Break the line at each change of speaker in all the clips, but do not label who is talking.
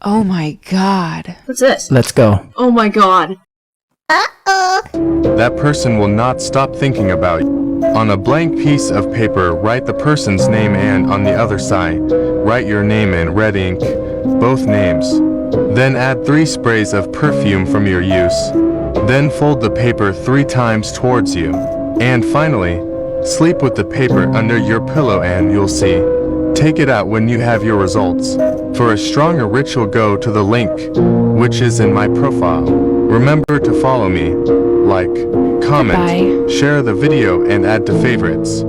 Oh my god.
What's this?
Let's go.
Oh my god.
That person will not stop thinking about you. On a blank piece of paper, write the person's name and on the other side, write your name in red ink, both names. Then add 3 sprays of perfume from your use. Then fold the paper 3 times towards you. And finally, sleep with the paper under your pillow and you'll see. Take it out when you have your results. For a stronger ritual, go to the link, which is in my profile. Remember to follow me, like, comment,
Goodbye.
share the video and add to favorites.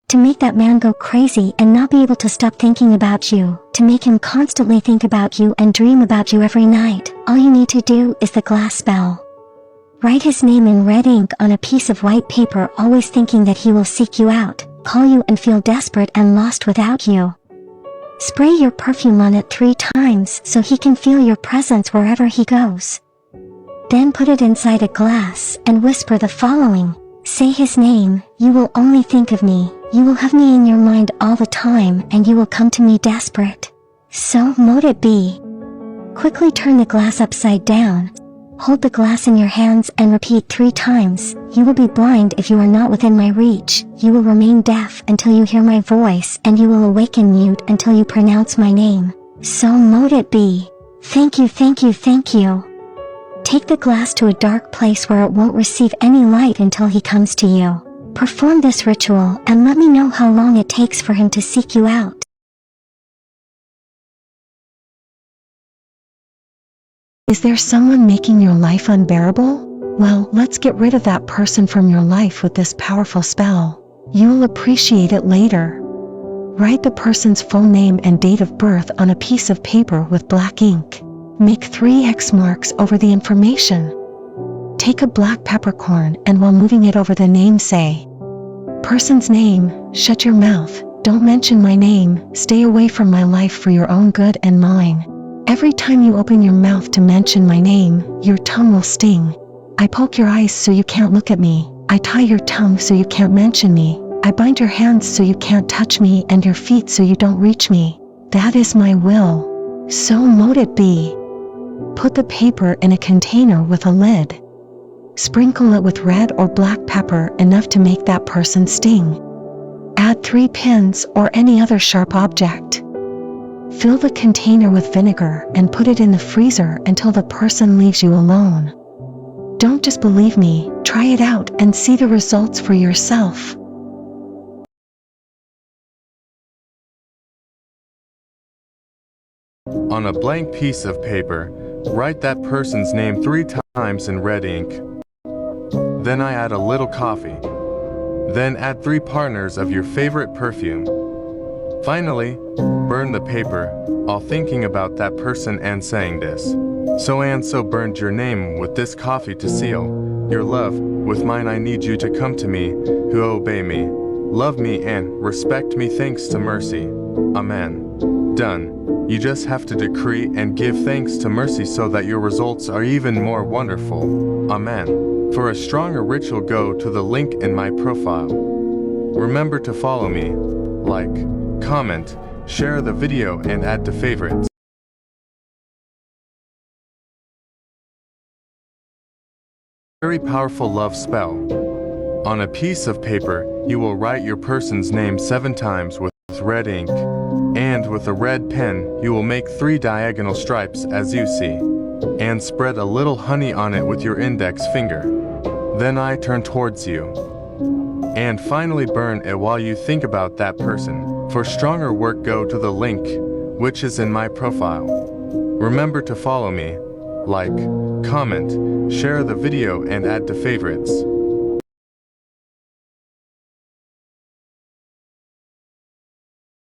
To make that man go crazy and not be able to stop thinking about you, to make him constantly think about you and dream about you every night, all you need to do is the glass spell. Write his name in red ink on a piece of white paper, always thinking that he will seek you out, call you and feel desperate and lost without you. Spray your perfume on it 3 times so he can feel your presence wherever he goes. Then put it inside a glass and whisper the following. Say his name, you will only think of me, you will have me in your mind all the time and you will come to me desperate. So mote it be. Quickly turn the glass upside down. Hold the glass in your hands and repeat 3 times. You will be blind if you are not within my reach. You will remain deaf until you hear my voice and you will awaken mute until you pronounce my name. So mote it be. Thank you, thank you, thank you. Take the glass to a dark place where it won't receive any light until he comes to you. Perform this ritual and let me know how long it takes for him to seek you out. Is there someone making your life unbearable? Well, let's get rid of that person from your life with this powerful spell. You'll appreciate it later. Write the person's full name and date of birth on a piece of paper with black ink. Make 3 X marks over the information. Take a black peppercorn and while moving it over the name say, person's name, shut your mouth, don't mention my name, stay away from my life for your own good and mine. Every time you open your mouth to mention my name, your tongue will sting. I poke your eyes so you can't look at me. I tie your tongue so you can't mention me. I bind your hands so you can't touch me and your feet so you don't reach me. That is my will. So mote it be. Put the paper in a container with a lid. Sprinkle it with red or black pepper enough to make that person sting. Add 3 pins or any other sharp object. Fill the container with vinegar and put it in the freezer until the person leaves you alone. Don't just believe me, try it out and see the results for yourself.
On a blank piece of paper, write that person's name 3 times in red ink. Then I add a little coffee. Then add 3 partners of your favorite perfume. Finally, burn the paper, all thinking about that person and saying this. So and so burned your name with this coffee to seal your love. With mine I need you to come to me, who obey me, love me and respect me thanks to mercy. Amen. Done. You just have to decree and give thanks to mercy so that your results are even more wonderful. Amen. For a stronger ritual, go to the link in my profile. Remember to follow me, like, comment, share the video and add to favorites. Very powerful love spell. On a piece of paper, you will write your person's name 7 times with red ink. And with a red pen, you will make 3 diagonal stripes as you see. And spread a little honey on it with your index finger. Then I turn towards you. And finally burn it while you think about that person. For stronger work, go to the link, which is in my profile. Remember to follow me, like, comment, share the video and add to favorites.